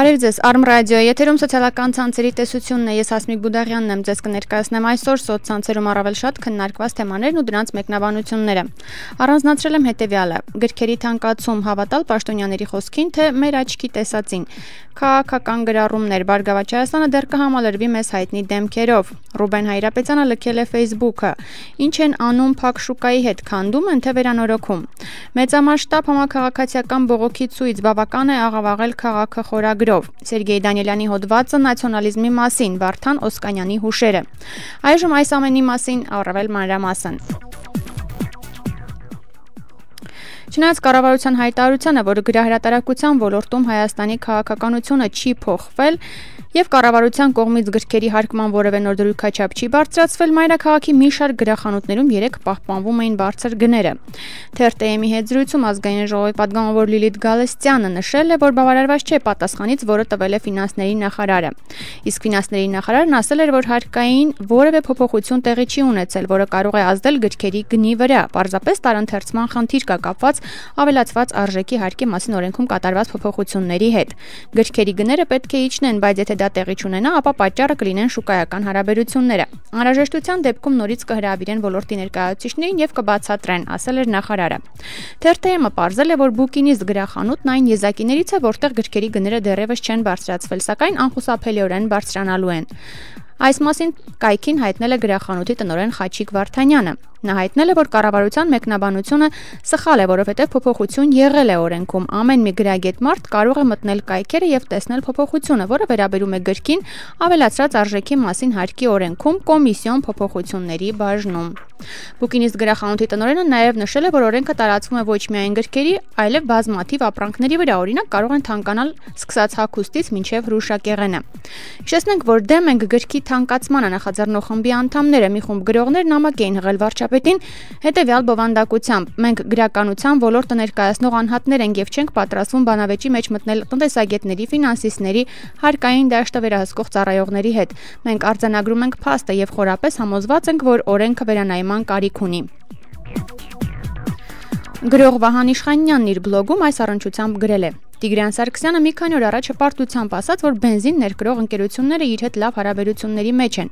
Բարև ձեզ, Արմ ռադիոյի եթերում սոցիալական ցանցերի տեսությունն է, ես Հասմիկ Բուդաղյանն եմ, ձեզ կներկայացնեմ այսօր սոցցանցերում առավել շատ քննարկված թեմաներն ու դրանց մեկնաբանությունները։ Առանձնացրել եմ հետևյալը. գրքերի թանկացում, հավատալ պաշտոնյաների խոսքին, թե մեր աչքի տեսածին, քաղաքական գրառումներ, Բարգավաճ Հայաստանը դեռ կհամալրվի մեզ հայտնի դեմքերով, Ռուբեն Հայրապետյանը լքել է Facebook-ը, ինչ են անում փակ շուկայի հետ, քանդում են թե վերանորոգում, մեծամասշտաբ համաքաղաքացիական բողոքի ցույց, բավական է աղավաղել քաղաքը խորագրով, Սերգեյ Դանիելյանի հոդվածը նացիոնալիզմի մասին, Վարդան Օսկանյանի հուշերը։ Այժմ այս ամենի մասին առավել մանրամասն։ Չնայած կառավարության հայտարարությանը, որ գրահրատարակության ոլորտում Հայաստանի քաղաքականությունը չի փոխվել եւ կառավարության կողմից գրքերի հարկման որևէ նոր դրույքաչափ չի բարձրացվել, մայրաքաղաքի մի շարք գրախանութներում երեք պահպանվում էին բարձր գները։ TRT-ի հետ զրույցում ազգային ժողովի պատգամավոր Լիլիթ Գալստյանը նշել է, որ բավարարված չէ պատասխանից, որը տվել է ֆինանսների նախարարը։ Իսկ ֆինանսների նախարարն ասել էր, որ հարկային որևէ փոփոխություն տեղի չի ունեցել, որը կարող է ազդել գրքերի գնի վրա։ Պարզապես տարընթերցման խնդիր կա կապված ավելացված արժեքի հարկի մասին օրենքում կատարված փոփոխությունների հետ։ Գրքերի գները պետք է իջնեն, բայց եթե դա տեղի չունենա, ապա պատճառը կլինեն շուկայական հարաբերությունները։ Անհրաժեշտության դեպքում նորից կհրավիրեն ոլորտի ներկայացուցիչներին եւ կբացատրեն, ասել էր նախարարը։ TRT-ը պարզել է, որ Բուկինիստ գրախանութն այն եզակիներից է, որտեղ գրքերի գները դեռևս չեն բարձրացվել, սակայն անխուսափելիորեն բարձրանալու են։ Այս մասին կայքին հայտնել է գրախանութի տնօրեն Խաչիկ Վարդանյանը։ Նա հայտնել է, որ կառավարության մեկնաբանությունը սխալ է, որովհետև փոփոխություն եղել է օրենքում։ Ամեն մի գրագետ մարդ կարող է մտնել կայքերը եւ տեսնել փոփոխությունը, որը վերաբերում է գրքին ավելացրած արժեքի մասին հարկի օրենքում կոմիսիոն փոփոխությունների բաժնում։ Բուկինիստ գրախանութի տնօրենը նաև նշել է, որ օրենքը տարածվում է ոչ միայն գրքերի, այլև բազմաթիվ ապրանքների վրա, օրինակ կարող են թանկանալ սկսած հագուստից մինչև հրուշակեղենը։ Հիշեցնենք, որ դեմ ենք գրքի թանկացմանը նախաձեռնող խմբի անդամները, մի խումբ գրողներ նամակ էին հղել վարչապետին հետևյալ բովանդակությամբ. մենք գրականության ոլորտը ներկայացնող անհատներ ենք եւ չենք պատրաստվում բանավեճի մեջ մտնել տնտեսագետների, ֆինանսիստների, հարկային դաշտը վերահսկող ծառայողների հետ։ Մենք արձանագրում ենք փաստը եւ խորապես համոզված ենք, որ օրենքը վերանայման կարիք ունի։ Գրող Վահան Իշխանյանն իր բլոգում այս առնչությամբ գրել է. Տիգրան Սարգսյանը մի քանի օր առաջ հպարտությամբ ասաց, որ բենզին ներկրող ընկերությունները իր հետ լավ հարաբերությունների մեջ են։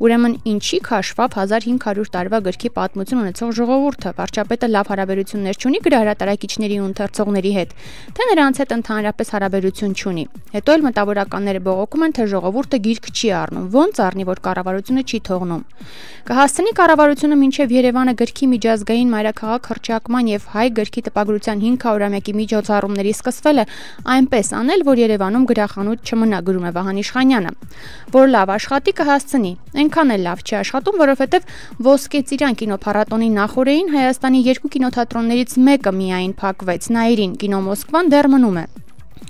Ուրեմն ինչի քաշվավ 1500 տարվա գրքի պատմություն ունեցող ժողովուրդը, վարչապետը լավ հարաբերություններ չունի գրահրատարակիչների ու ընթերցողների հետ, թե նրանց հետ ընդհանրապես հարաբերություն չունի։ Հետո էլ մտավորականները բողոքում են, թե ժողովուրդը գիրք չի առնում, ոնց առնի, որ կառավարությունը չի թողնում։ Կհասցնի կառավարությունը մինչև Երևանը գրքի միջազգային մայրաքաղաք հռչակման եւ հայ գրքի տպագրության 500-ամյակի միջոցառումների սկսվելը այնպես անել, որ Երևանում գրախանութ չմնա, գրում է Վահան Իշխանյանը, որ լավ աշխատի կհասցնի, այնքան էլ լավ չի աշխատում, որովհետև Ոսկե ծիրան կինոփառատոնի նախօրեին Հայաստանի 2 կինոթատրոններից մեկը միայն փակվեց, Նայիրին, կինո Մոսկվան դեռ մնում է։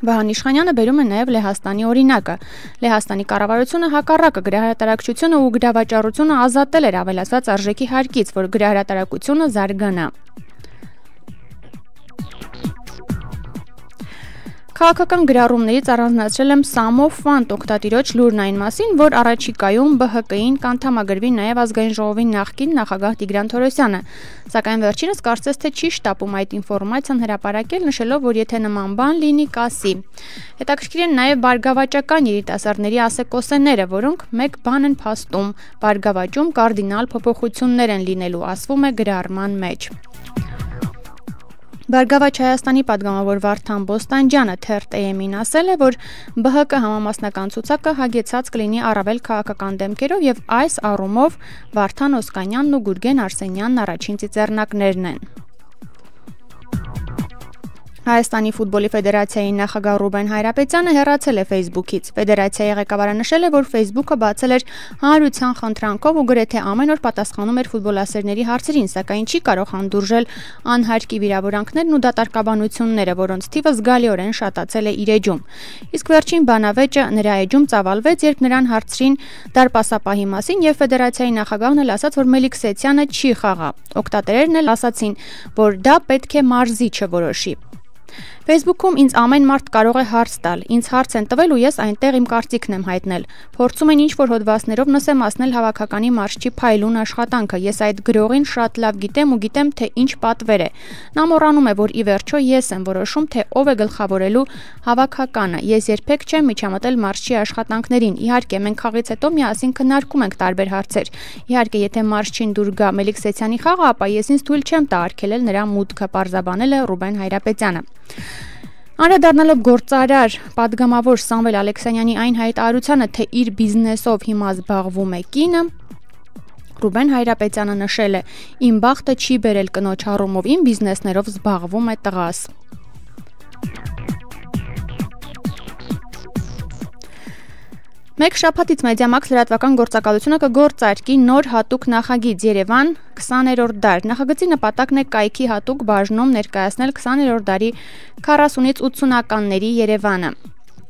Վահան Իշխանյանը բերում է նաև Լեհաստանի օրինակը։ Լեհաստանի կառավարությունը հակառակը գրահրատարակչությունը ու գրավաճառությունը ազատել էր ավելացված արժեքի հարկից, որ գրահրատարակությունը զարգանա։ Քաղաքական գրառումներից առանձնացրել եմ Sum of Fun օգտատիրոջ լուրն այն մասին, որ առաջիկայում ԲՀԿ-ին կանդամագրվի նաև ազգային ժողովի նախկին նախագահ Տիգրան Թորոսյանը, սակայն վերջինս կարծես թե չի շտապում այդ ինֆորմացիան հրապարակել, նշելով, որ եթե նման բան լինի, կասի։ Հետաքրքիր են նաև բարգավաճական երիտասարդների ասեկոսեները, որոնք մեկ բան են փաստում, բարգավաճում կարդինալ փոփոխություններ են լինելու, ասվում է գրառման մեջ։ Բարգավաճ Հայաստանի պատգամավոր Վարդան Բոստանջյանը TRT-ին ասել է, որ ԲՀԿ համամասնական ցուցակը հագեցած կլինի առավել քաղաքական դեմքերով եւ այս առումով Վարդան Օսկանյանն ու Գուրգեն Արսենյանն առաջին ծիծեռնակներն են։ Հայաստանի ֆուտբոլի ֆեդերացիայի նախագահ Ռուբեն Հայրապետյանը հեռացել է Facebook-ից։ Ֆեդերացիայի ղեկավարը նշել է, որ Facebook-ը բացել էր հանրության խնդրանքով ու գրեթե ամեն օր պատասխանում էր ֆուտբոլասերների հարցերին, սակայն չի կարող հանդուրժել անհարկի վիրավորանքներն ու դատարկաբանությունները, որոնց թիվը զգալիորեն շատացել է իր էջում։ Իսկ վերջին բանավեճը նրա էջում ծավալվեց, երբ նրան հարցրին դարպասապահի մասին եւ ֆեդերացիայի նախագահն էլ ասաց, որ Մելիք Սեթյանը չի խաղա։ Օգտատերերն էլ ասացին, որ դա պետք է մարզիչը որոշի։ Facebook-ում ինձ ամեն մարդ կարող է հարց տալ, ինձ հարց են տվել ու ես այնտեղ իմ կարծիքն եմ հայտնել։ Փորձում են ինչ-որ հոդվածներով նսեմացնել հավաքականի մարզչի փայլուն աշխատանքը։ Ես այդ գրողին շատ լավ գիտեմ ու գիտեմ, թե ինչ պատվեր է։ Նա մոռանում է, որ ի վերջո ես եմ որոշում, թե ով է գլխավորելու հավաքականը։ Ես երբեք չեմ միջամտել մարզչի աշխատանքներին։ Իհարկե, մենք խաղից հետո միասին քննարկում ենք տարբեր հարցեր։ Իհարկե, եթե մարզչին դուր գա Մելիքսեցյանի խաղը, ապա ես ինձ թույլ չեմ տա արգելել նրա մուտքը, պարզաբանել է Ռուբեն Հայրապետյանը։ Անդրադառնալով գործարար պատգամավոր Սամվել Ալեքսանյանի այն հայտարարությանը, թե իր բիզնեսով հիմա զբաղվում է կինը, Ռուբեն Հայրապետյանը նշել է. «Իմ բախտը չի բերել կնոջ առումով, իմ բիզնեսներով զբաղվում է տղաս»։ Մեկ շաբաթից Մեդիամաքս լրատվական գործակալությունը կգործարկի նոր հատուկ նախագիծ Երևան 20-րդ դար։ Նախագծի նպատակն է կայքի հատուկ բաժնում ներկայացնել 20-րդ դարի 40-ից 80-ականների Երևանը։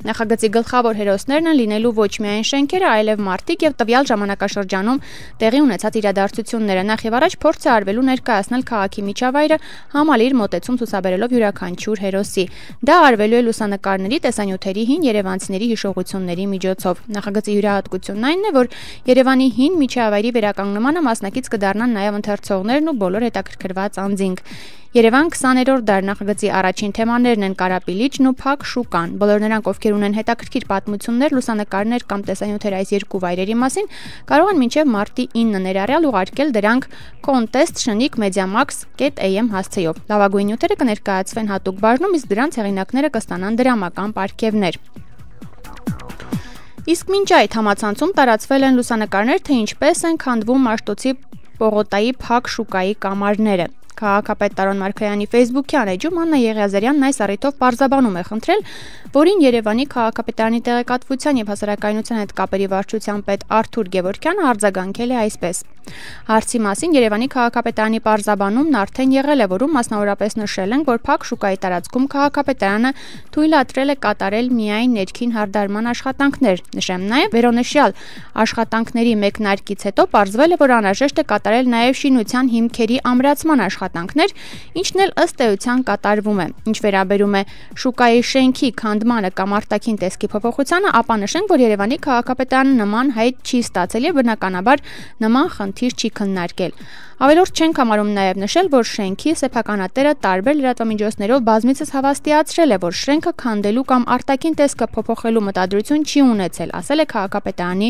Նախագծի գլխավոր հերոսներն են լինելու ոչ միայն շենքերը, այլև մարդիկ եւ տվյալ ժամանակաշրջանում տեղի ունեցած իրադարձությունները։ Նախ եւ առաջ փորձ է արվելու ներկայացնել քաղաքի միջավայրը համալիր մոտեցում ցուցաբերելով յուրաքանչյուր հերոսի։ Դա արվելու է լուսանկարների, տեսանյութերի, հին երևանցիների հիշողությունների միջոցով։ Նախագծի յուրահատկությունն այն է, որ Երևանի հին միջավայրի վերականգնմանը մասնակից կդառնան նաեւ ընթերցողներն ու բոլոր հետաքրքրված անձինք։ Երևան 20-րդ դար նախագծի առաջին թեմաներն են Կարապիլիչն ու Փակ շուկան։ Բոլոր նրանք, ովքեր ունեն հետաքրքիր պատմություններ, լուսանկարներ կամ տեսանյութեր այս երկու վայրերի մասին, կարող են մինչև մարտի 9 ներառյալ ուղարկել դրանք contest@mediamax.am հասցեով։ Լավագույն նյութերը կներկայացվեն հատուկ բաժնում, իսկ դրանց հեղինակները կստանան դրամական պարգևներ։ Իսկ մինչ այդ համացանցում տարածվել են լուսանկարներ, թե ինչպես են քանդվում Մաշտոցի Պողոտայի Փակ շուկայի կամարները։ Քաղաքապետ Տարոն Մարգարյանի Facebook-յան էջում Աննա Եղիազարյանն այս առիթով պարզաբանում է խնդրել, որին Երևանի քաղաքապետարանի տեղեկատվության եւ հասարակայնության հետ կապերի վարչության պետ Արթուր Գևորգյանը արձագանքել է այսպես. Հարցի մասին Երևանի քաղաքապետարանի պարզաբանումն արդեն եղել է, որում մասնավորապես նշել են, որ Փակ շուկայի տարածքում քաղաքապետարանը թույլատրել է կատարել միայն ներքին հարդարման աշխատանքներ։ Նշեմ նաեւ, վերոնշյալ աշխատանքների մեկնարկից հետո պարզվել է, որ անհրաժեշտ է կատարել նաեւ շինության հիմքերի ամրացման աշխատանքներ, ինչն էլ ըստ էության կատարվում է։ Ինչ վերաբերում է շուկայի շենքի քանդմանը կամ արտաքին տեսքի փոփոխությանը, ապա նշենք, որ Երևանի քաղաքապետարանը նման հայտ չի ստացել եւ բնականաբար նման խնդիր չի քննարկել։ Ավելորդ չենք համարում նաև նշել, որ շենքի սեփականատերը տարբեր լրատվամիջոցներով բազմիցս հավաստիացրել է, որ շենքը քանդելու կամ արտաքին տեսքը փոփոխելու մտադրություն չի ունեցել, ասել է քաղաքապետարանի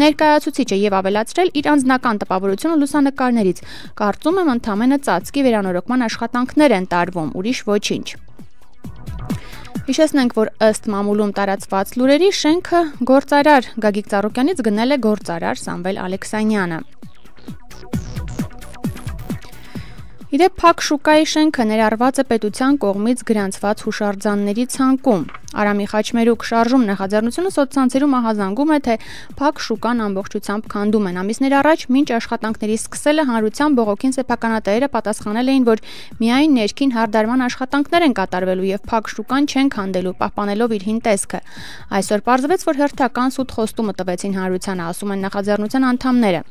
ներկայացուցիչը եւ ավելացրել իր անձնական տպավորությունը լուսանկարներից։ Կարծում եմ ընդամենը ծածկի վերանորոգման աշխատանքներ են տարվում, ուրիշ ոչինչ։ Հիշեցնենք, որ ըստ մամուլում տարածված լուրերի շենքը գործարար Գագիկ Ծառուկյանից գնել է գործարար Սամվել Ալեքսանյանը։ Իդեպ Փակ շուկայի շենքը ներառված է պետության կողմից գրանցված հուշարձանների ցանկում։ Արամի Խաչմերուկ շարժում նախաձեռնությունը սոցցանցերում ահազանգում է, թե Փակ շուկան ամբողջությամբ քանդում են։ Ամիսներ առաջ, մինչ աշխատանքների սկսելը հանրության բողոքին սեփականատերերը պատասխանել էին, որ միայն ներքին հարդարման աշխատանքներ են կատարվելու եւ Փակ շուկան չեն քանդելու, պահպանելով իր հին տեսքը։ Այսօր պարզվեց, որ հերթական սուտ խոստումը տվեցին հանրությանը, ասում են նախաձեռնության անդամները։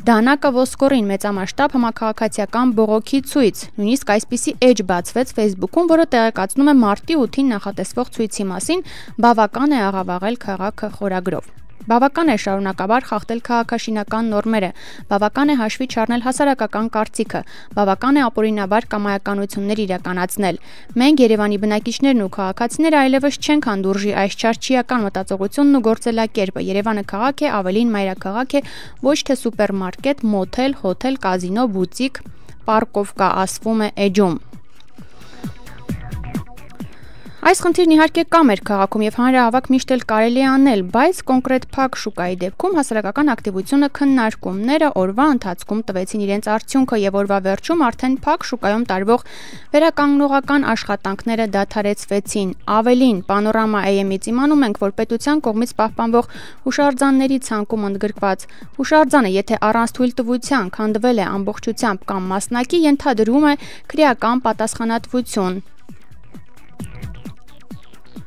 Դանակը ոսկորին մեծամասշտաբ համաքաղաքացիական բողոքի ցույց, նույնիսկ այսպիսի էջ բացվեց Facebook-ում, որը տեղեկացնում է մարտի 8-ին նախատեսվող ցույցի մասին, բավական է աղավաղել քաղաքը խորագրով։ Բավական է շարունակաբար խախտել քաղաքաշինական նորմերը, բավական է հաշվի չառնել հասարակական կարծիքը, բավական է ապօրինաբար կամայականություններ իրականացնել։ Մենք Երևանի բնակիչներն ու քաղաքացիները այլևս չենք հանդուրժի այս չարչիական մտածողությունն ու գործելակերպը։ Երևանը քաղաք է, ավելին մայրաքաղաք է, ոչ թե սուպերմարկետ, մոթել, հոթել, կազինո, բուտիկ, պարկովկա, ասվում է էջում։ Այս խնդիրն իհարկե կա մեր քաղաքում եւ հանրահավաք միշտ էլ կարելի է անել, բայց կոնկրետ Փակ շուկայի դեպքում հասարակական ակտիվությունը քննարկումները օրվա ընթացքում տվեցին իրենց արդյունքը եւ օրվա վերջում արդեն Փակ շուկայում տարվող վերականգնողական աշխատանքները դադարեցվեցին։ Ավելին, Պանորամա AM-ից իմանում ենք, որ պետության կողմից պահպանվող հուշարձանների ցանկում ընդգրկված հուշարձանը, եթե առանց թույլտվության քանդվել է ամբողջությամբ կամ մասնակի, ենթադրում է քրեական պատասխանատվություն։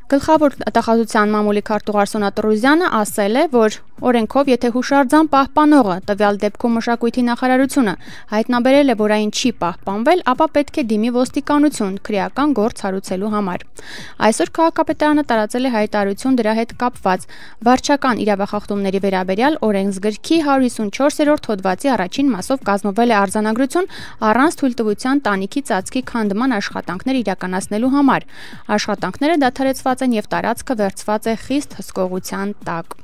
Գլխավոր ատախազության մամուլի քարտուղար Սոնա Տրուզյանը ասել է, որ Օրենքով, եթե հուշարձան պահպանողը, տվյալ դեպքում մշակույթի նախարարությունը, հայտնաբերել է, որ այն չի պահպանվել, ապա պետք է դիմի ոստիկանություն քրեական գործ հարուցելու համար։ Այսօր քաղաքապետարանը տարածել է հայտարարություն դրա հետ կապված վարչական իրավախախտումների վերաբերյալ օրենսգրքի 154-րդ հոդվածի առաջին մասով կազմվել է արձանագրություն առանց թույլտվության տանիքի ծածկի քանդման աշխատանքներ իրականացնելու համար։ Աշխատանքները դադարեցված են եւ տարածքը վերցված է խիստ հսկողության տակ։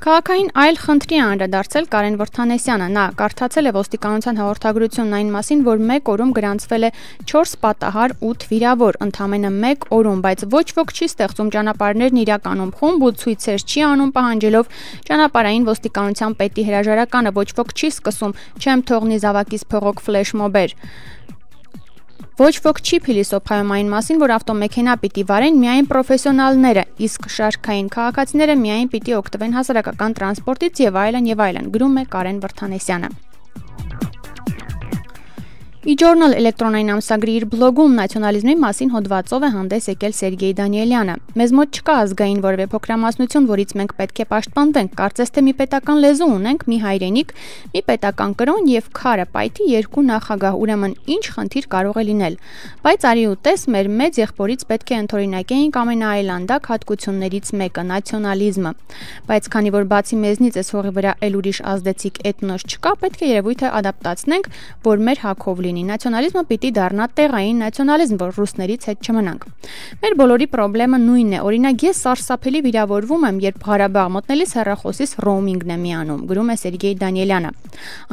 Քաղաքային այլ խնդրի է անդրադարձել Կարեն Վրդանեսյանը։ Նա կարդացել է ոստիկանության հաղորդագրությունն այն մասին, որ 1 օրում գրանցվել է 4 պատահար 8 վիրավոր, ընդամենը 1 օրում, բայց ոչ ոք չի ստեղծում ճանապարհներն իրականում խումբ ու ցույցեր չի անում պահանջելով ճանապարհային ոստիկանության պետի հրաժարականը, ոչ ոք չի սկսում չեմ թողնի զավակիս փողոք ֆլեշմոբեր։ Ոչ ոք չի փիլիսոփայում այն մասին, որ ավտոմեքենա պիտի վարեն միայն պրոֆեսիոնալները, իսկ շարքային քաղաքացիները միայն պիտի օգտվեն հասարակական տրանսպորտից եւ այլն, գրում է Կարեն Վրդանեսյանը։ E-Journal էլեկտրոնային ամսագրի իր բլոգում նացիոնալիզմի մասին հոդվածով է հանդես եկել Սերգեյ Դանիելյանը։ Մեզ մոտ չկա ազգային որևէ փոքրամասնություն, որից մենք պետք է պաշտպանվենք, կարծես թե մի պետական լեզու ունենք, մի հայրենիք, մի պետական կրոն եւ քարը պայթի 2 նախագահ, ուրեմն ինչ խնդիր կարող է լինել։ Բայց արի ու տես, մեր մեծ եղբորից պետք է ընդօրինակեինք ամենաայլանդակ հատկություններից մեկը՝ նացիոնալիզմը։ Բայց քանի որ բացի մեզնից էս հողի վրա էլ ուրիշ ազդեցիկ էթնոս չկա, պետք է երևույթը ադապտացնենք, որ մեր հակով Նացիոնալիզմը պիտի դառնա տեղային նացիոնալիզմ, որ ռուսներից հետ չմնանք։ Մեր բոլորի խնդրեմը նույնն է։ Օրինակ ես սարսափելի վիրավորվում եմ, երբ Ղարաբաղ մտնելիս հեռախոսիս ռոումինգն է միանում, գրում է Սերգեյ Դանիելյանը։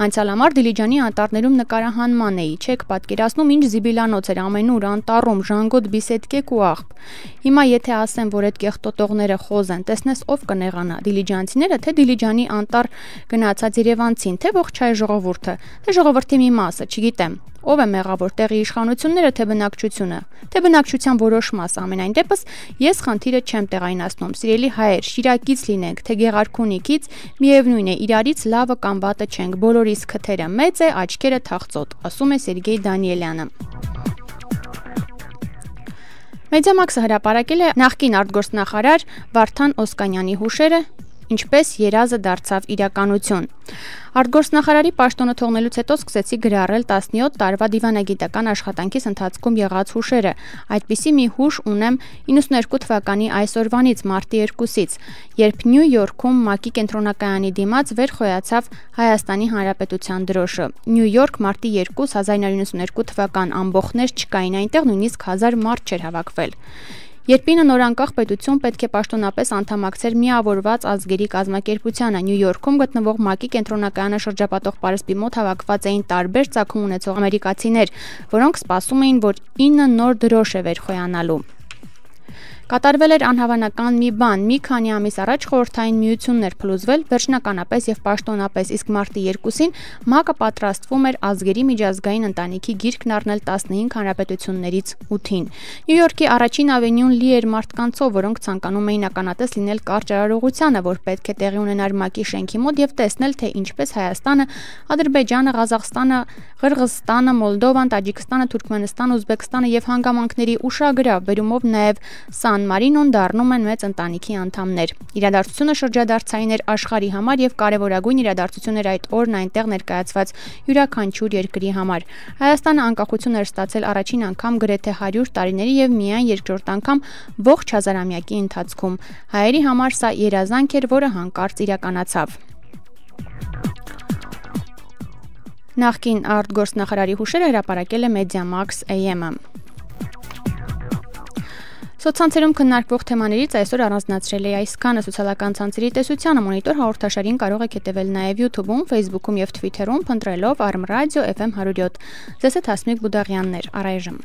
Անցյալ ամառ Դիլիջանի անտառներում նկարահանման էի, չեք պատկերացնում ինչ զիբիլանոց էր ամենուր անտառում, ժանգոտ, բիսեդկեք ու աղբ։ Հիմա եթե ասեմ, որ այդ կեղտոտողները խոզ են, տեսնես ով կնեղանա՝ դիլիջանցիները, թե Դիլիջանի անտառ գնացած երևանցին, թե ողջ հայ ժողովուրդը, թե ժողովրդի մի մասը, չգիտեմ։ Ով է մեղավոր՝ տեղի իշխանությունները, թե բնակչությունը, թե բնակչության որոշ մաս, ամենայն դեպս ես խնդիրը չեմ տեղայնացնում։ Սիրելի հայեր, Շիրակից լինենք, թե Գեղարքունիքից, միևնույն է, իրարից լավը կամ վատը չենք, բոլորիս քթերը մեծ է, աչքերը թախծոտ, ասում է Սերգեյ Դանիելյանը։ Մեդիամաքսը հրապարակել է նախկին արտգործնախարար Վարդան Օսկանյանի հուշերը, ինչպես երազը դարձավ իրականություն։ Արտգործնախարարի պաշտոնը թողնելուց հետո սկսեցի գրառել 17 տարվա դիվանագիտական աշխատանքիս ընթացքում եղած հուշերը։ Այդպիսի մի հուշ ունեմ 92 թվականի այսօրվանից մարտի 2-ից, երբ Նյու Յորքում ՄԱԿ-ի կենտրոնակայանի դիմաց վեր խոյացավ Հայաստանի Հանրապետության դրոշը։ Նյու Յորք մարտի 2 1992 թվական ամբոխներ չկային, այնտեղ նույնիսկ 1000 մարդ չէր հավաքվել։ Երբ ինը նորանկախ պետություն պետք է պաշտոնապես անդամակցեր միավորված ազգերի կազմակերպությանը, Նյու Յորքում գտնվող ՄԱԿ-ի կենտրոնակայանը շրջապատող պարսպի մոտ հավաքված էին տարբեր ծագում ունեցող ամերիկացիներ, որոնք սպասում էին, որ 9 նոր դրոշ է վերխոյանալու։ Կատարվել էր անհավանական մի բան, մի քանի ամիս առաջ խորհրդային միությունն էր փլուզվել վերջնականապես եւ պաշտոնապես, իսկ մարտի 2-ին ՄԱԿ-ը պատրաստվում էր ազգերի միջազգային ընտանիքի գիրքն առնել 15 հանրապետություններից 8-ին։ Նյու Յորքի առաջին ավենյուն լի էր մարդկանցով, որոնք ցանկանում էին ականատես լինել կարճ արարողությանը, որ պետք է տեղի ունենար ՄԱԿ-ի շենքի մոտ եւ տեսնել, թե ինչպես Հայաստանը, Ադրբեջանը, Ղազախստանը, Ղրղզստանը, Մոլդովան, Տաջիկստանը, Թուրքմենստանը, Ուզբեկստանը եւ հանգամանքների ուշագրավ բերումով նաեւ Սան Մարինոն դառնում են մեծ ընտանիքի անդամներ։ Իրադարձությունը շրջադարձային էր աշխարհի համար եւ կարեւորագույն իրադարձություն էր այդ օրն այնտեղ ներկայացված յուրաքանչյուր երկրի համար։ Հայաստանը անկախություն էր ստացել առաջին անգամ գրեթե 100 տարիների եւ միայն երկրորդ անգամ ողջ հազարամյակի ընթացքում։ Հայերի համար սա երազանք էր, որը հանկարծ իրականացավ։ Նախկին արտգործնախարարի հուշերը հրապարակել է Մեդիամաքս AM-ը։ Սոցցանցերում քննարկվող թեմաներից այսօր առանձնացրել է այսքանը։ Սոցիալական ցանցերի տեսությանը մոնիտոր հաղորդաշարին կարող եք հետևել նաև YouTube-ում, Facebook-ում եւ Twitter-ում, փնտրելով Arm Radio FM 107։ Ձեզ հետ Հասմիկ Բուդաղյանն էր, առայժմ։